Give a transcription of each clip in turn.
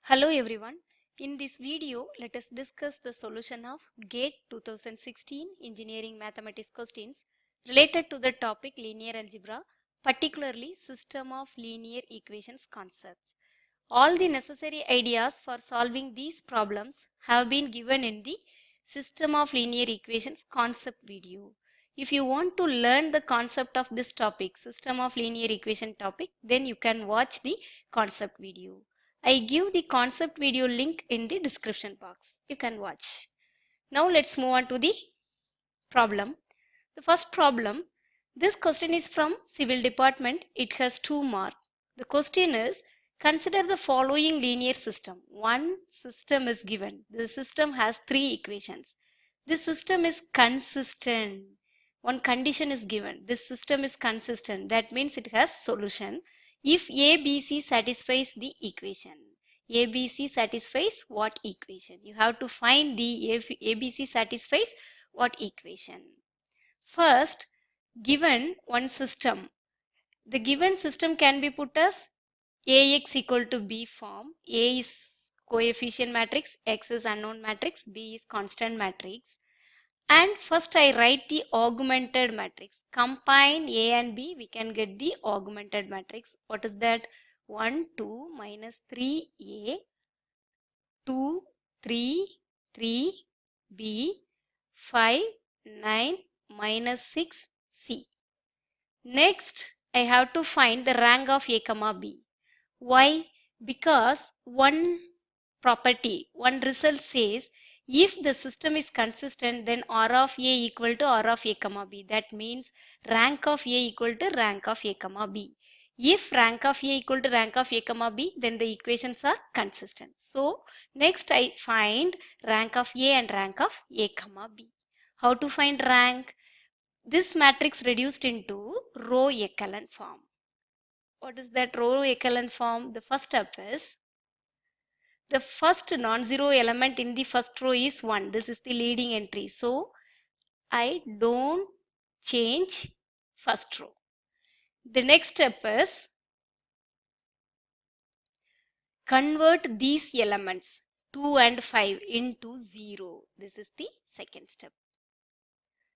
Hello everyone. In this video, let us discuss the solution of GATE 2016 Engineering Mathematics questions related to the topic linear algebra, particularly system of linear equations concepts. All the necessary ideas for solving these problems have been given in the system of linear equations concept video. If you want to learn the concept of this topic, system of linear equation topic, then you can watch the concept video. I give the concept video link in the description box. You can watch. Now let's move on to the problem. The first problem, this question is from Civil Department. It has 2 marks. The question is, consider the following linear system. One system is given. The system has 3 equations. This system is consistent. One condition is given. This system is consistent. That means it has solution. If ABC satisfies the equation. ABC satisfies what equation? You have to find the if ABC satisfies what equation. First, given one system. The given system can be put as Ax equal to B form. A is coefficient matrix, X is unknown matrix, B is constant matrix. And first I write the augmented matrix. Combine A and B, we can get the augmented matrix. What is that? 1, 2 minus 3A, 2, 3, 3, B, 5, 9 minus 6, C. Next, I have to find the rank of A comma B. Why? Because one property, one result says if the system is consistent, then R of A equal to R of A comma B. That means rank of A equal to rank of A comma B. If rank of A equal to rank of A comma B, then the equations are consistent. So next I find rank of A and rank of A comma B. How to find rank? This matrix reduced into row echelon form. What is that row echelon form? The first step is the first non-zero element in the first row is 1. This is the leading entry. So I don't change first row. The next step is convert these elements 2 and 5 into 0. This is the second step.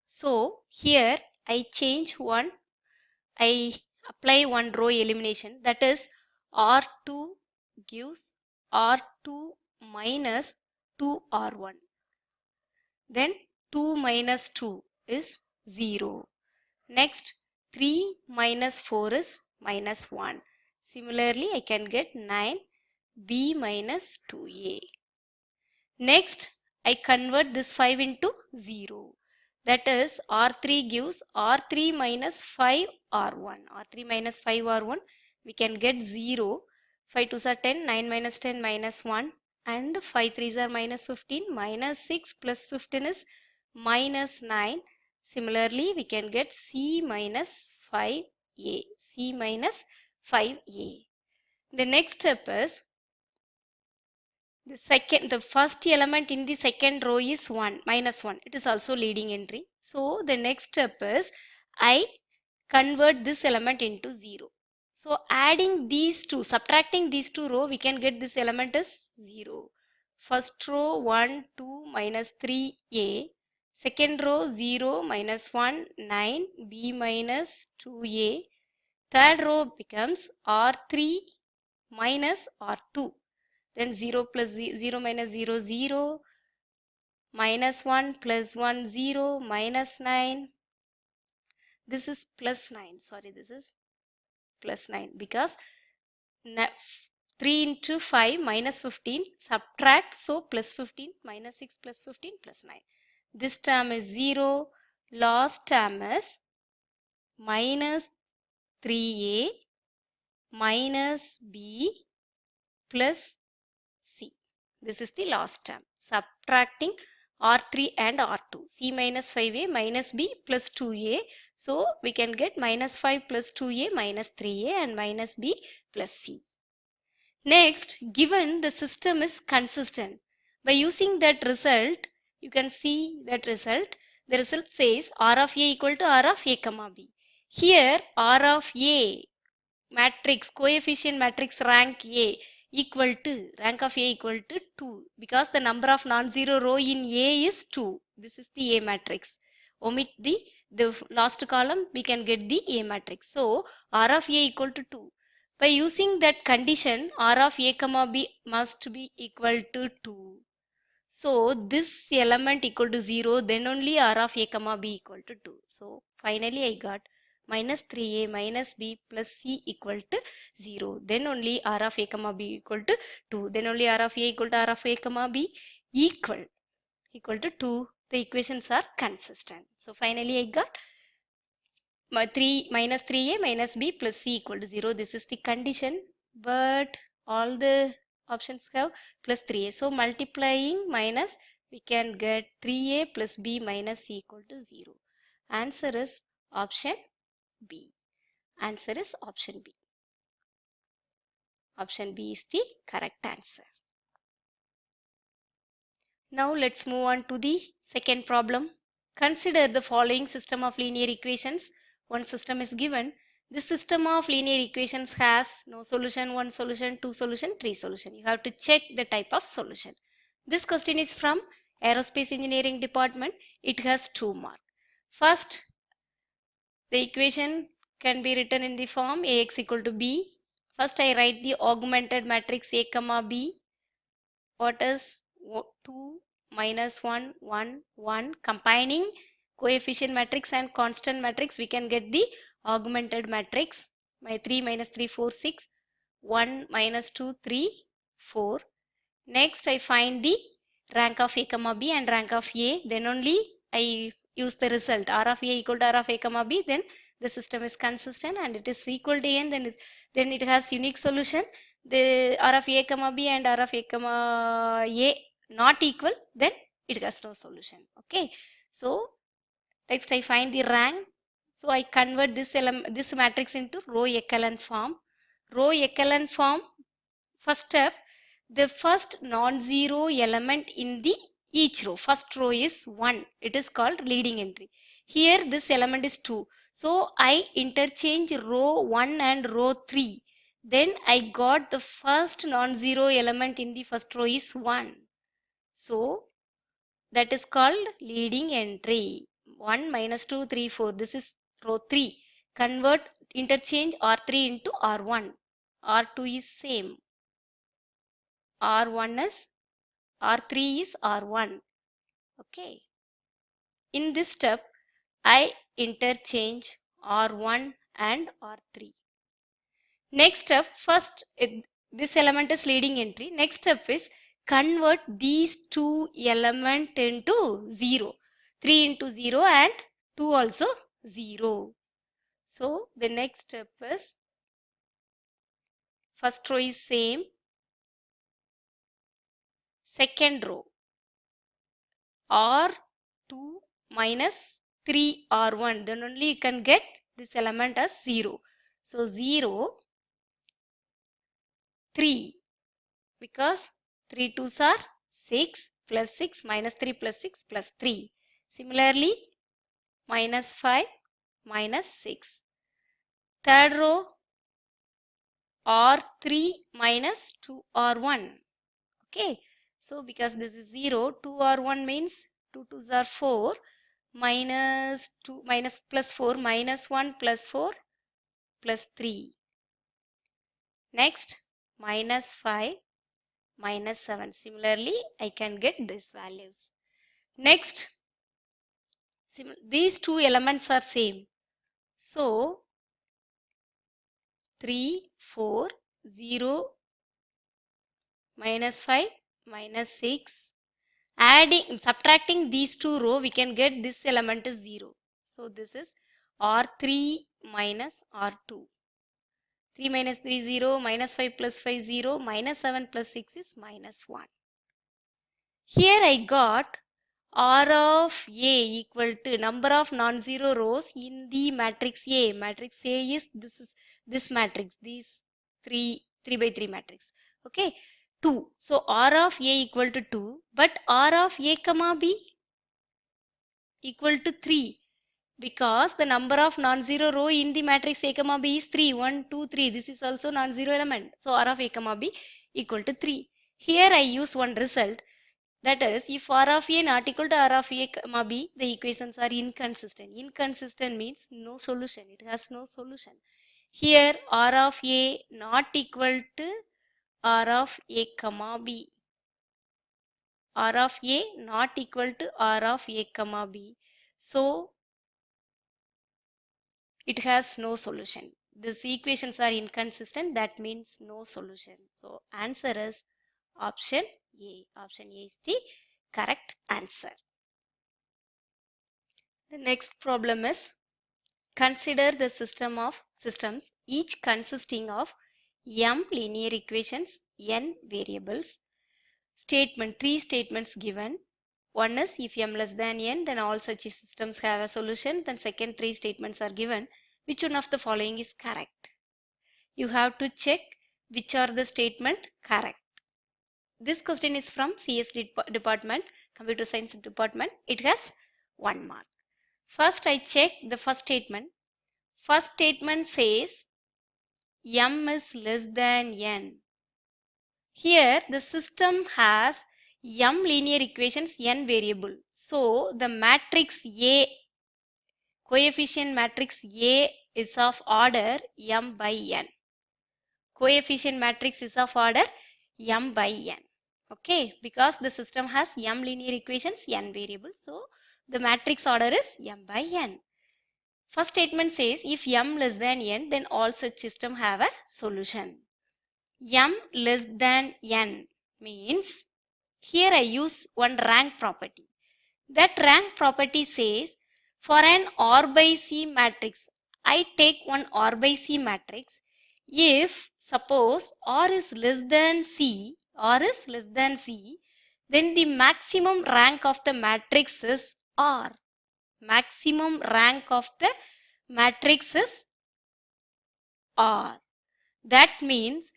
So here I change one. I apply one row elimination, that is R2 gives R2 minus 2R1. Then 2 minus 2 is 0. Next 3 minus 4 is minus 1. Similarly, I can get 9 B minus 2A. Next, I convert this 5 into 0. That is R3 gives R3 minus 5 R1. R3 minus 5 R1. We can get 0. 5 2s are 10. 9 minus 10 minus 1. And 5 3s are minus 15. Minus 6 plus 15 is minus 9. Similarly, we can get C minus 5A. C minus 5A. The next step is the first element in the second row is 1, minus 1. It is also leading entry. So the next step is I convert this element into 0. So adding these two, subtracting these two rows, we can get this element as 0. First row 1, 2 minus 3A. Second row 0 minus 1, 9, B minus 2A. Third row becomes R3 minus R2. Then 0 plus 0 minus 0, 0, minus 1 plus 1, 0, minus 9. This is plus 9. Sorry, this is plus 9 because 3 into 5 minus 15, subtract, so plus 15, minus 6 plus 15 plus 9. This term is 0. Last term is minus 3A minus B plus C. This is the last term. Subtracting R3 and R2. C minus 5A minus B plus 2A. So we can get minus 5 plus 2A minus 3A and minus B plus C. Next, given the system is consistent, by using that result, you can see that result. The result says R of A equal to R of A comma B. Here R of A matrix, coefficient matrix rank A equal to, rank of A equal to 2, because the number of non-zero row in A is 2. This is the A matrix. Omit the last column, we can get the A matrix. So R of A equal to 2. By using that condition, R of A comma B must be equal to 2. So this element equal to 0, then only R of A comma B equal to 2. So finally I got minus 3A minus B plus C equal to 0. Then only R of A comma B equal to 2. Then only R of A equal to R of A comma B equal to 2. The equations are consistent. So finally I got minus 3A minus B plus C equal to 0. This is the condition, but all the options have plus 3A. So multiplying minus, we can get 3A plus B minus C equal to 0. Answer is option B. Answer is option B. Option B is the correct answer. Now let's move on to the second problem. Consider the following system of linear equations. One system is given. This system of linear equations has no solution, one solution, two solution, three solution. You have to check the type of solution. This question is from Aerospace Engineering Department. It has 2 marks. First, the equation can be written in the form Ax equal to B. First, I write the augmented matrix A comma B. What is 2 minus 1 1 1, combining coefficient matrix and constant matrix, we can get the augmented matrix. My 3 minus 3 4 6, 1 minus 2 3 4. Next I find the rank of A comma B and rank of A, then only I use the result R of A equal to R of A comma B, then the system is consistent and it is equal to N, then it has unique solution. The R of A comma B and R of A comma A not equal, then it has no solution. Okay, so next I find the rank. So I convert this matrix into row echelon form. Row echelon form, first step, the first non-zero element in the each row. First row is 1. It is called leading entry. Here this element is 2. So I interchange row 1 and row 3. Then I got the first non-zero element in the first row is 1. So that is called leading entry. 1 minus 2 3 4. This is row 3. Convert, interchange R3 into R1. R2 is same. R1 is R3 is R1. Okay. In this step, I interchange R1 and R3. Next step, first this element is leading entry. Next step is convert these two elements into 0. 3 into 0 and 2 also 0. So the next step is, first row is same. Second row, R2 minus 3R1, then only you can get this element as 0. So 0, 3, because 3 2s are 6 plus 6 minus 3 plus 6 plus 3. Similarly, minus 5 minus 6. Third row, R3 minus 2R1. Okay, so because this is 0, 2R1 means 2 2s are 4. Minus 2 minus plus 4 minus 1 plus 4 plus 3. Next, minus 5 minus 7. Similarly, I can get these values. Next, these two elements are same. So 3 4 0 minus 5 minus 6. Subtracting these two rows, we can get this element is 0. So this is R3 minus R2. 3 minus 3 0, minus 5 plus 5 0, minus 7 plus 6 is minus 1. Here I got R of A equal to number of non-zero rows in the matrix A. Matrix A is this matrix, these 3 by 3 matrix. Okay, 2. So R of A equal to 2, but R of A comma B equal to 3. Because the number of non-zero row in the matrix A comma B is 3. 1, 2, 3. This is also non-zero element. So R of A comma B equal to 3. Here I use one result. That is, if R of A not equal to R of A comma B, the equations are inconsistent. Inconsistent means no solution. It has no solution. Here R of A not equal to R of A comma B. R of A not equal to R of A comma B. So it has no solution. These equations are inconsistent. That means no solution. So answer is option A. Option A is the correct answer. The next problem is, consider the system of systems each consisting of m linear equations, n variables. Statement, three statements given. One is, if m less than n, then all such systems have a solution. Then second three statements are given. Which one of the following is correct? You have to check which are the statement correct. This question is from CS department, computer science department. It has 1 mark. First I check the first statement. First statement says m is less than n. Here the system has m linear equations, n variable. So the matrix A, coefficient matrix A is of order m by n. Coefficient matrix is of order m by n. Okay, because the system has m linear equations, n variables. So the matrix order is m by n. First statement says, if m less than n, then all such system have a solution. M less than n means, here I use one rank property. That rank property says, for an R by C matrix, I take one R by C matrix. If suppose R is less than C, then the maximum rank of the matrix is R. Maximum rank of the matrix is R. That means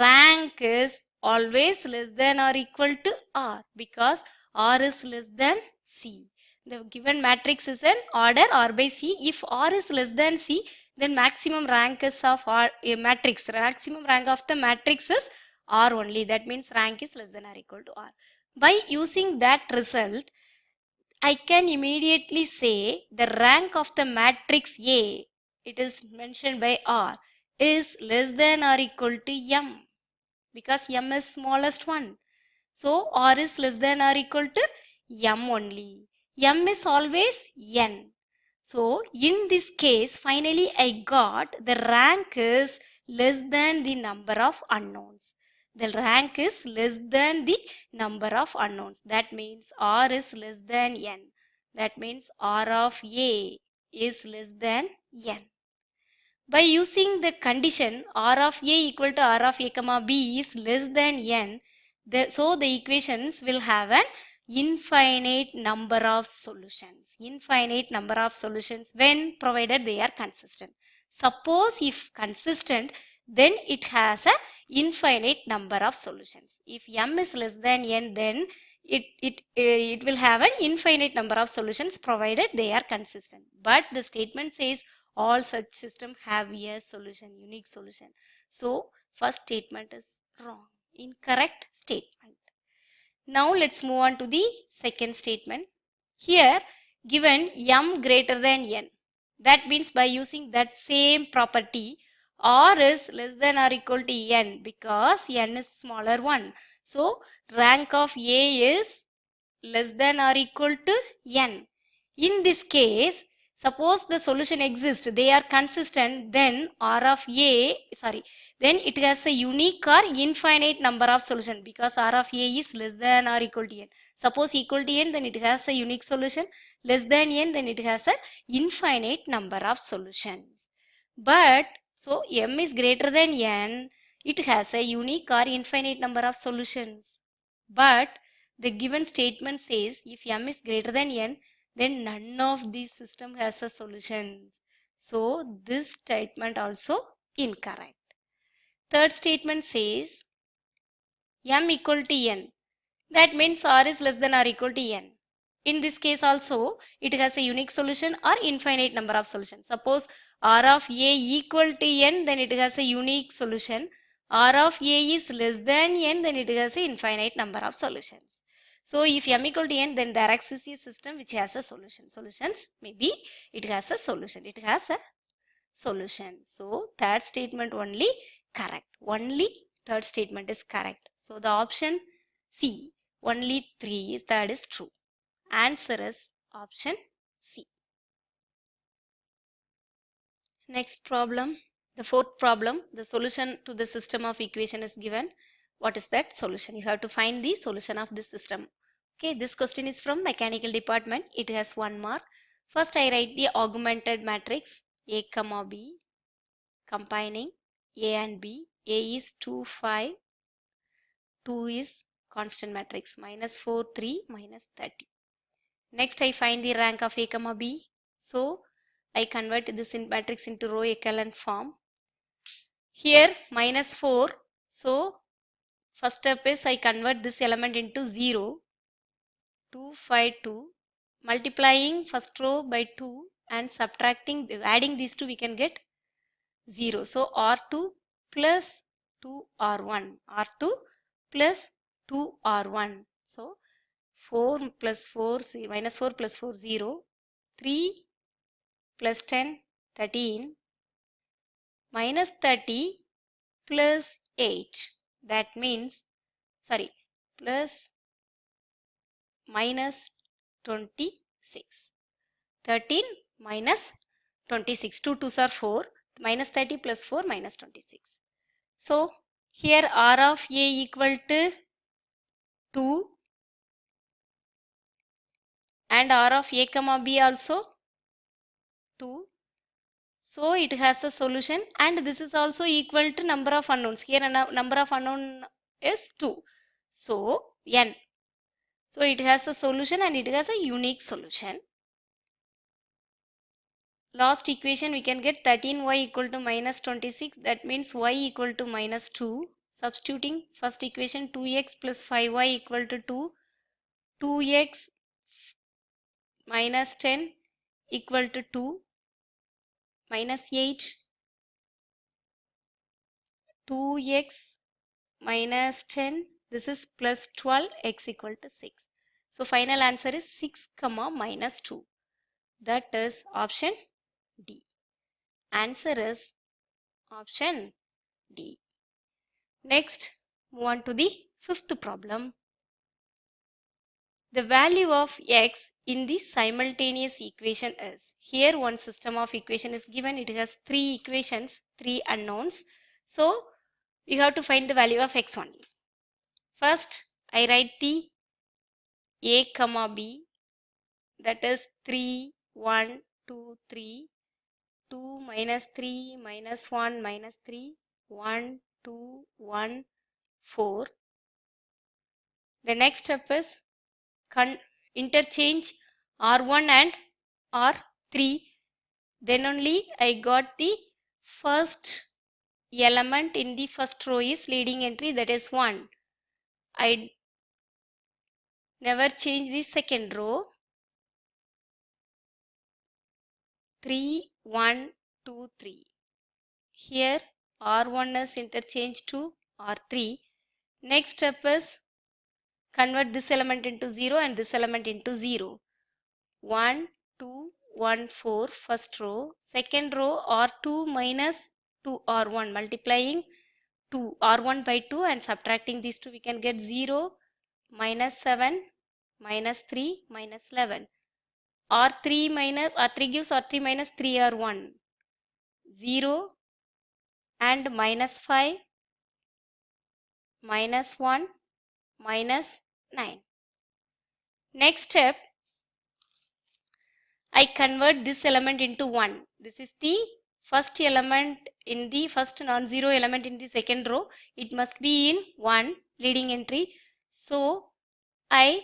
rank is always less than or equal to R, because R is less than C. The given matrix is an order R by C. If R is less than C, then maximum rank is of R, a matrix. Maximum rank of the matrix is R only. That means rank is less than or equal to R. By using that result, I can immediately say the rank of the matrix A, it is mentioned by R, is less than or equal to m, because m is smallest one. So R is less than or equal to m only. M is always n. So in this case, finally I got the rank is less than the number of unknowns. The rank is less than the number of unknowns. That means R is less than n. That means R of A is less than n. By using the condition R of A equal to R of A comma B is less than n, so the equations will have an infinite number of solutions. Infinite number of solutions when provided they are consistent. Suppose if consistent, then it has a infinite number of solutions. If m is less than n, then it will have an infinite number of solutions provided they are consistent. But the statement says all such systems have a solution, unique solution. So first statement is wrong, incorrect statement. Now let's move on to the second statement. Here given m greater than n. That means by using that same property, R is less than or equal to n, because n is smaller one. So rank of A is less than or equal to n. In this case, suppose the solution exists, they are consistent, then then it has a unique or infinite number of solutions, because R of A is less than or equal to n. Suppose equal to n, then it has a unique solution. Less than n, then it has a infinite number of solutions. But so m is greater than n, it has a unique or infinite number of solutions. But the given statement says, if m is greater than n, then none of these system has a solution. So this statement also incorrect. Third statement says m equal to n. That means R is less than or equal to n. In this case also, it has a unique solution or infinite number of solutions. Suppose R of A equal to n, then it has a unique solution. R of A is less than n, then it has an infinite number of solutions. So if m equal to n, then there exists a system which has a solution. Solutions, maybe it has a solution. It has a solution. So third statement only correct. Only third statement is correct. So the option C, only 3, third is true. Answer is option C. Next problem, the fourth problem, the solution to the system of equation is given. What is that solution? You have to find the solution of this system. Okay, this question is from mechanical department. It has 1 mark. First I write the augmented matrix A comma B, combining A and B. A is 2, 5, 2 is constant matrix, minus 4, 3, minus 30. Next I find the rank of A comma B. So I convert this matrix into row echelon form. Here minus 4. So first step is I convert this element into 0. 2, 5, 2. Multiplying first row by 2 and subtracting, adding these two we can get 0. So R2 plus 2R1. R2 plus 2R1. So 4 plus 4, minus 4 plus 4, 0. 3 plus 10, 13. Minus 30 plus 8. That means, sorry, plus minus 26. 13 minus 26. 2 2s are 4. Minus 30 plus 4 minus 26. So here R of A equal to 2 and R of A comma B also 2. So it has a solution and this is also equal to number of unknowns. Here number of unknown is 2. So n. So it has a solution and it has a unique solution. Last equation we can get 13y equal to minus 26. That means y equal to minus 2. Substituting first equation 2x plus 5y equal to 2. 2x minus 10 equal to 2. Minus 8. 2x minus 10. This is plus 12, x equal to 6. So final answer is 6 comma minus 2. That is option D. Answer is option D. Next, move on to the fifth problem. The value of x in the simultaneous equation is, here one system of equation is given. It has 3 equations, 3 unknowns. So we have to find the value of x only. First, I write the A comma B, that is 3, 1, 2, 3, 2 minus 3 minus 1 minus 3, 1, 2, 1, 4. The next step is interchange R1 and R3. Then only I got the first element in the first row is leading entry, that is 1. I never change the second row. 3, 1, 2, 3. Here R1 is interchanged to R3. Next step is convert this element into 0 and this element into 0. 1, 2, 1, 4 first row. Second row R2 minus 2R1, multiplying 2 R1 by 2 and subtracting these two we can get 0, minus 7, minus 3, minus 11. R3 gives R3 minus 3R1. 0 and minus 5, minus 1, minus 9. Next step, I convert this element into 1. This is the first element in the first non-zero element in the second row. It must be in 1 leading entry. So I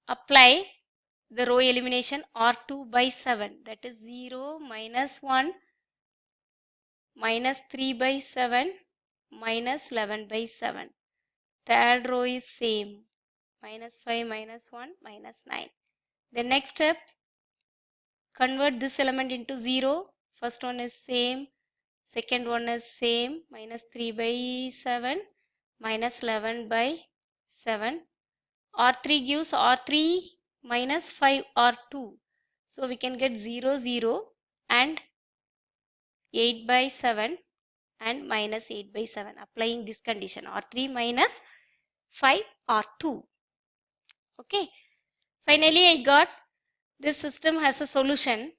apply the row elimination R2 by 7. That is 0, minus 1, minus 3 by 7, minus 11 by 7. Third row is same. minus 5 minus 1 minus 9. The next step, convert this element into 0. First one is same, second one is same, minus 3 by 7 minus 11 by 7. R3 gives R3 minus 5 R2. So we can get 0 0 and 8 by 7 and minus 8 by 7. Applying this condition, R3 minus 5 R2. Okay. Finally, I got this system has a solution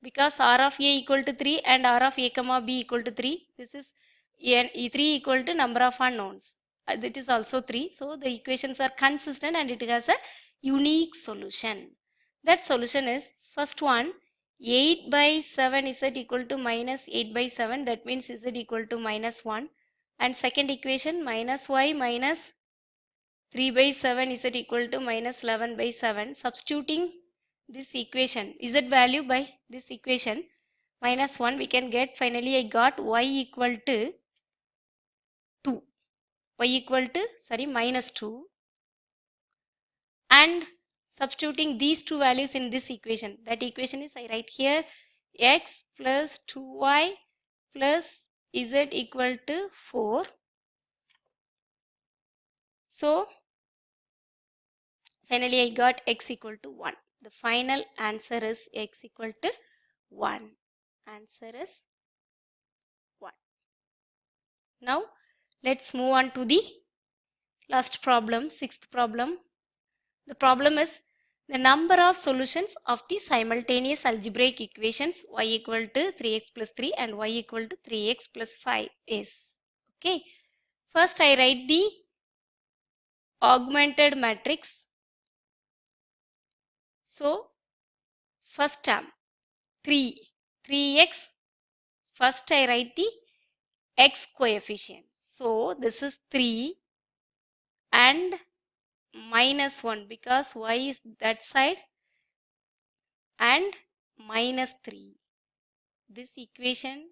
because R of A equal to 3 and R of A comma B equal to 3. This is E3 equal to number of unknowns. That is also 3. So the equations are consistent and it has a unique solution. That solution is first one, 8 by 7 z equal to minus 8 by 7. That means z equal to minus 1. And second equation, minus y minus 3 by 7 z equal to minus 11 by 7. Substituting this equation, z value by this equation, minus 1, we can get, finally I got y equal to 2. Y equal to, minus 2. And substituting these two values in this equation, that equation is, I write here, x plus 2y plus z equal to 4. So finally I got x equal to 1. The final answer is x equal to 1. Answer is 1. Now let's move on to the last problem, sixth problem. The problem is the number of solutions of the simultaneous algebraic equations y equal to 3x plus 3 and y equal to 3x plus 5 is. Okay. First I write the augmented matrix. So first term 3x. First I write the x coefficient. So this is 3 and minus 1 because y is that side and minus 3. This equation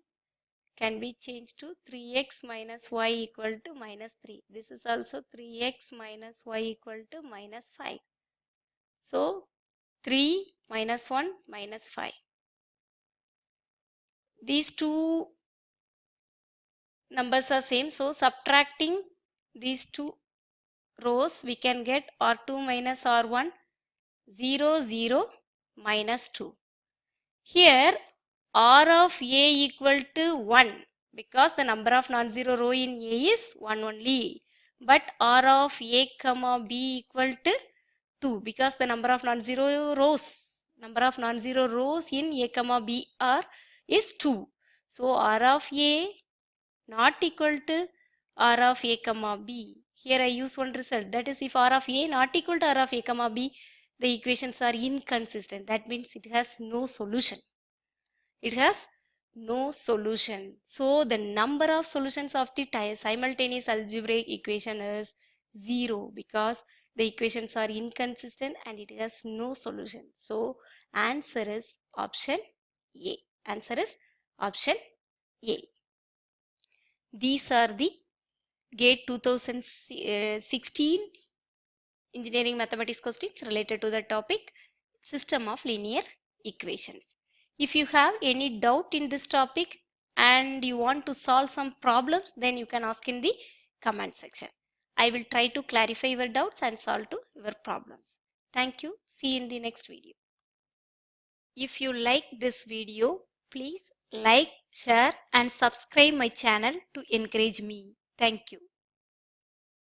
can be changed to 3x minus y equal to minus 3. This is also 3x minus y equal to minus 5. So 3 minus 1 minus 5. These two numbers are same. So subtracting these two rows, we can get R2 minus R1, 0, 0, minus 2. Here R of A equal to 1 because the number of non-zero row in A is 1 only. But R of A comma B equal to 2 because the number of non-zero rows in A comma B is 2. So R of A not equal to R of A comma B. Here I use one result, that is, if R of A not equal to R of A comma B, the equations are inconsistent. That means it has no solution. It has no solution. So the number of solutions of the simultaneous algebraic equation is 0 because the equations are inconsistent and it has no solution. So answer is option A. Answer is option A. These are the GATE 2016 engineering mathematics questions related to the topic system of linear equations. If you have any doubt in this topic and you want to solve some problems, then you can ask in the comment section. I will try to clarify your doubts and solve to your problems. Thank you. See you in the next video. If you like this video, please like, share and subscribe my channel to encourage me. Thank you.